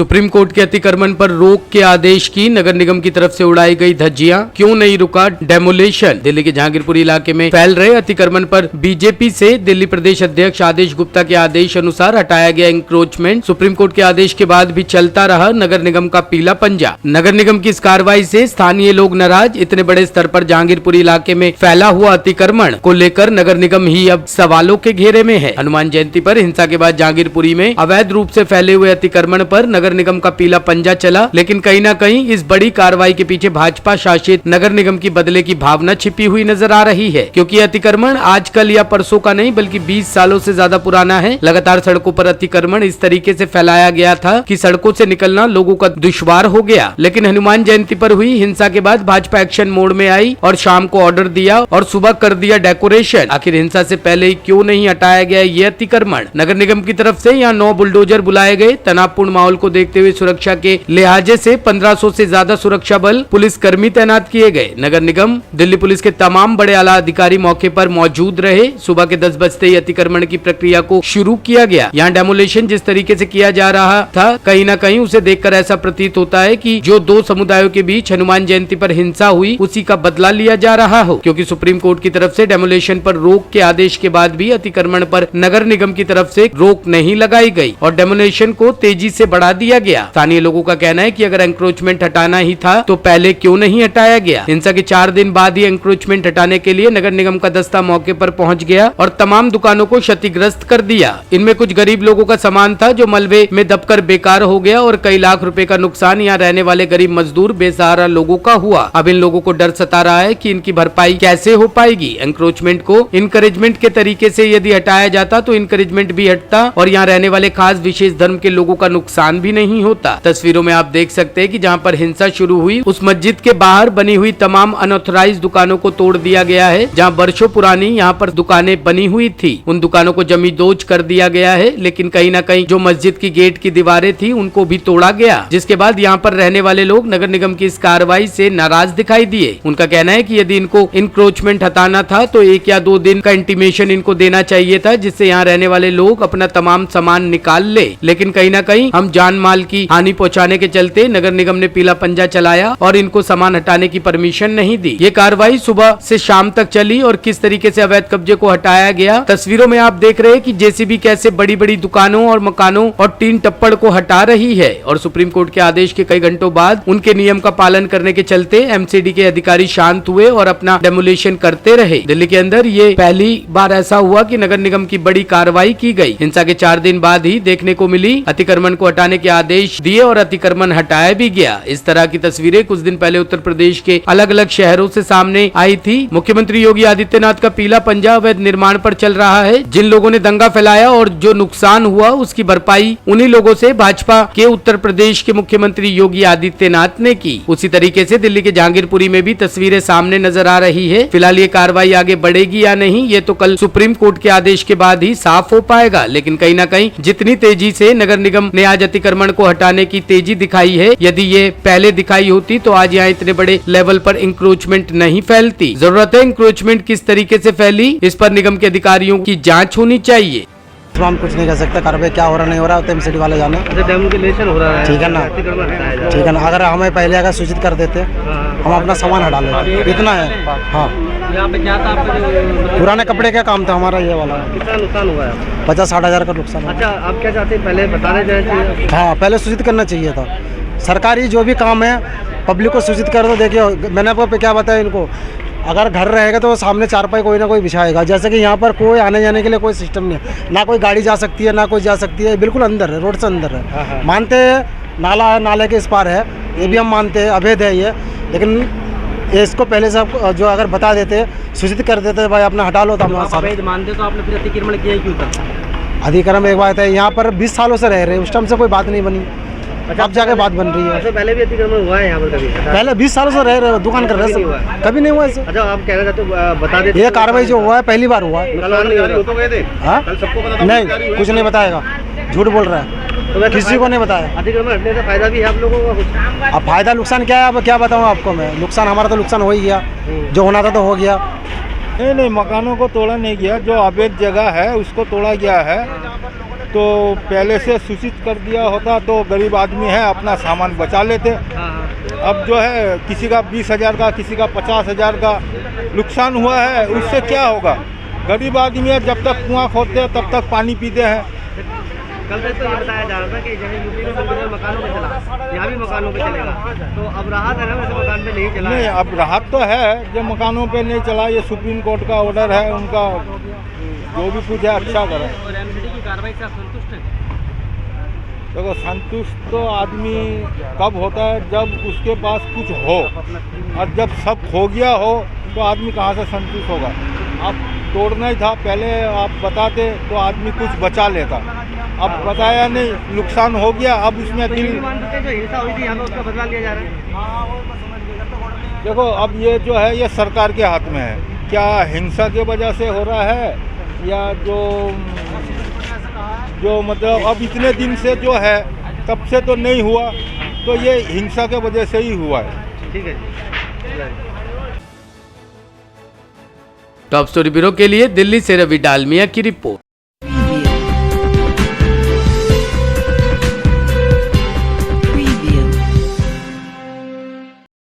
Supreme court के अतिक्रमण पर रोक के आदेश की नगर निगम की तरफ से उड़ाई गई धज्जियां, क्यों नहीं रुका डेमोलेशन। दिल्ली के जहांगीरपुरी इलाके में फैल रहे अतिक्रमण पर बीजेपी से दिल्ली प्रदेश अध्यक्ष आदेश गुप्ता के आदेश अनुसार हटाया गया इंक्रोचमेंट। सुप्रीम कोर्ट के आदेश के बाद भी चलता रहा नगर निगम का पीला पंजा। नगर निगम की इस कार्रवाई से स्थानीय लोग नाराज। इतने बड़े स्तर पर जहांगीरपुरी इलाके में फैला हुआ अतिक्रमण को लेकर नगर निगम ही अब सवालों के घेरे में है। हनुमान जयंती पर हिंसा के बाद जहांगीरपुरी में अवैध रूप से फैले हुए अतिक्रमण पर नगर निगम का पीला पंजा चला, लेकिन कहीं न कहीं इस बड़ी कार्रवाई के पीछे भाजपा शासित नगर निगम की बदले की भावना छिपी हुई नजर आ रही है, क्योंकि अतिक्रमण आजकल या परसों का नहीं बल्कि 20 सालों से ज्यादा पुराना है। लगातार सड़कों पर अतिक्रमण इस तरीके से फैलाया गया था कि सड़कों से निकलना लोगों का दुश्वार हो गया। लेकिन हनुमान जयंती पर हुई हिंसा के बाद भाजपा एक्शन मोड में आई और शाम को ऑर्डर दिया और सुबह कर दिया डेकोरेशन। आखिर हिंसा से पहले ही क्यों नहीं हटाया गया ये अतिक्रमण। नगर निगम की तरफ से यहाँ 9 बुलडोजर बुलाए गए। तनावपूर्ण माहौल को देखते हुए सुरक्षा के लिहाजे से 1500 से ज्यादा सुरक्षा बल पुलिस कर्मी तैनात किए गए। नगर निगम दिल्ली पुलिस के तमाम बड़े आला अधिकारी मौके पर मौजूद रहे। सुबह के 10 बजते ही अतिक्रमण की प्रक्रिया को शुरू किया गया। यहाँ डेमोलेशन जिस तरीके से किया जा रहा था, कहीं न कहीं उसे देखकर ऐसा प्रतीत होता है कि जो दो समुदायों के बीच हनुमान जयंती पर हिंसा हुई उसी का बदला लिया जा रहा हो, क्योंकि सुप्रीम कोर्ट की तरफ से डेमोलेशन पर रोक के आदेश के बाद भी अतिक्रमण पर नगर निगम की तरफ से रोक नहीं लगाई गई और डेमोलेशन को तेजी से बढ़ा दिया गया। स्थानीय लोगों का कहना है कि अगर एंक्रोचमेंट हटाना ही था तो पहले क्यों नहीं हटाया गया। हिंसा के 4 दिन बाद ही एंक्रोचमेंट हटाने के लिए नगर निगम का दस्ता मौके पर पहुंच गया और तमाम दुकानों को क्षतिग्रस्त कर दिया। इनमें कुछ गरीब लोगों का सामान था जो मलबे में दबकर बेकार हो गया और कई लाख रुपए का नुकसान यहाँ रहने वाले गरीब मजदूर बेसहारा लोगों का हुआ। अब इन लोगों को डर सता रहा है कि इनकी भरपाई कैसे हो पाएगी। एंक्रोचमेंट को इनकरेजमेंट के तरीके से यदि हटाया जाता तो इनकरेजमेंट भी हटता और यहाँ रहने वाले खास विशेष धर्म के लोगों का नुकसान भी नहीं होता। तस्वीरों में आप देख सकते हैं कि जहाँ पर हिंसा शुरू हुई उस मस्जिद के बाहर बनी हुई तमाम अनऑथराइज दुकानों को तोड़ दिया गया है। जहाँ वर्षों पुरानी यहाँ पर दुकानें बनी हुई थी उन दुकानों को जमींदोज कर दिया गया है, लेकिन कहीं न कहीं जो मस्जिद की गेट की दीवारें थी उनको भी तोड़ा गया, जिसके बाद यहाँ पर रहने वाले लोग नगर निगम की इस कार्रवाई से नाराज दिखाई दिए। उनका कहना है कि यदि इनको इनक्रोचमेंट हटाना था तो 1 या 2 दिन का इंटीमेशन इनको देना चाहिए था, जिससे यहाँ रहने वाले लोग अपना तमाम सामान निकाल ले। लेकिन कहीं न कहीं हम जान माल की हानि पहुँचाने के चलते नगर निगम ने पीला पंजा चलाया और इनको सामान हटाने की परमिशन नहीं दी। ये कार्रवाई सुबह से शाम तक चली और किस तरीके से अवैध कब्जे को हटाया गया। तस्वीरों में आप देख रहे हैं कि जेसीबी कैसे बड़ी बड़ी दुकानों और मकानों और टीन टप्पड़ को हटा रही है और सुप्रीम कोर्ट के आदेश के कई घंटों बाद उनके नियम का पालन करने के चलते एमसीडी के अधिकारी शांत हुए और अपना डेमोलेशन करते रहे। दिल्ली के अंदर ये पहली बार ऐसा हुआ कि नगर निगम की बड़ी कार्रवाई की गई। हिंसा के 4 दिन बाद ही देखने को मिली। अतिक्रमण को हटाने के आदेश दिए और अतिक्रमण हटाया भी गया। इस तरह की तस्वीरें कुछ दिन पहले उत्तर प्रदेश के अलग अलग शहरों से सामने आई थी। मुख्यमंत्री योगी आदित्यनाथ का पीला पंजा अवैध निर्माण पर चल रहा है। जिन लोगों ने दंगा फैलाया और जो नुकसान हुआ उसकी भरपाई उन्हीं लोगों से भाजपा के उत्तर प्रदेश के मुख्यमंत्री योगी आदित्यनाथ ने की। उसी तरीके से दिल्ली के जहांगीरपुरी में भी तस्वीरें सामने नजर आ रही है। फिलहाल ये कार्रवाई आगे बढ़ेगी या नहीं ये तो कल सुप्रीम कोर्ट के आदेश के बाद ही साफ हो पाएगा, लेकिन कहीं न कहीं जितनी तेजी से नगर निगम ने आज अतिक्रमण को हटाने की तेजी दिखाई है, यदि ये पहले दिखाई होती तो आज यहाँ इतने बड़े लेवल पर इंक्रोचमेंट नहीं फैलती। जरूरत है इंक्रोचमेंट किस तरीके से फैली इस पर निगम के अधिकारियों की जाँच होनी चाहिए। हम कुछ नहीं कर सकते, कार्रवाई क्या हो रहा नहीं हो रहा तो एमसीडी वाले जाने। डेमोलेशन हो रहा है, ठीक है ना, ठीक है ना। अगर हमें पहले अगर सूचित कर देते हम अपना सामान हटा लेते, इतना है। हाँ, यहाँ पे क्या था आपका? पुराने कपड़े का काम था हमारा ये वाला। कितना नुकसान हुआ है? 50-60 हज़ार का नुकसान। अच्छा, आप क्या चाहते हैं, पहले बताने चाहिए? हाँ, पहले सूचित करना चाहिए था। सरकारी जो भी काम है पब्लिक को सूचित कर दो। देखिए मैंने आपको क्या बताया, इनको अगर घर रहेगा तो सामने चारपाई कोई ना कोई बिछाएगा। जैसे कि यहाँ पर कोई आने जाने के लिए कोई सिस्टम नहीं है, ना कोई गाड़ी जा सकती है ना कोई जा सकती है, बिल्कुल अंदर है, रोड से अंदर है। मानते हैं नाला है, नाले के इस पार है, ये भी हम मानते हैं अवैध है ये, लेकिन इसको पहले से आप जो अगर बता देते, सूचित कर देते भाई अपना हटा लो तो हम अवैध मानते तो आपने फिर अतिक्रमण किया क्यों था? अधिक्रम एक बात है, यहाँ पर 20 सालों से रह रहे हैं, उस टाइम से कोई बात नहीं बनी। अच्छा, अब जाके बात बन रही है। अच्छा, पहले भी अतिक्रमण हुआ है यहाँ पर कभी? पहले 20 सालों से रह रहे हैं, दुकान कर रहे हैं, कभी नहीं हुआ ऐसे। अच्छा, आप कहना चाहते हो बता देते? ये कार्रवाई जो हुआ है पहली बार हुआ है। हाँ, नहीं कुछ नहीं बताएगा, झूठ बोल रहा है, तो किसी को नहीं बताया। अतिक्रमण हटने से फायदा भी है आप लोगों का कुछ? अब फायदा नुकसान क्या है, अब क्या बताऊँ आपको मैं। नुकसान हमारा तो नुकसान हो ही गया, जो होना था तो हो गया। नहीं, मकानों को तोड़ा नहीं गया, जो अवैध जगह है उसको तोड़ा गया है। तो पहले से सूचित कर दिया होता तो गरीब आदमी है अपना सामान बचा लेते। हाँ हाँ। अब जो है किसी का 20,000 का, किसी का 50,000 का नुकसान हुआ है, उससे क्या होगा? गरीब आदमी है, जब तक कुआं खोदते हैं तब तक पानी पीते हैं। कल तक तो ये बताया जा रहा था कि जैसे यूपी में बिल्कुल मकानों पे चला, यहाँ भी मकानों पे चलेगा, तो अब राहत है ना, वैसे मकान पे नहीं चला नहीं, है। अब राहत तो है, जो मकानों पे नहीं चला, ये सुप्रीम कोर्ट का ऑर्डर है, उनका जो भी कुछ है अच्छा करें। और एमसीडी की कार्रवाई से आप संतुष्ट हैं? देखो, संतुष्ट तो आदमी कब होता है? जब उसके पास कुछ हो, और जब सब हो गया हो तो आदमी कहाँ से संतुष्ट होगा? आप तोड़ना ही था, पहले आप बताते तो आदमी कुछ बचा लेता। अब बताया नहीं, नुकसान हो गया, अब उसमें तो दिल। ये भी मान सकते हैं जो हिंसा हुई थी यहाँ पे उसका बदला लिया जा रहा है? देखो, अब ये जो है ये सरकार के हाथ में है, क्या हिंसा की वजह से हो रहा है या जो मतलब अब इतने दिन से जो है तब से तो नहीं हुआ, तो ये हिंसा के वजह से ही हुआ है। ठीक है जी। टॉप स्टोरी ब्यूरो के लिए दिल्ली से रवि डालमिया की रिपोर्ट।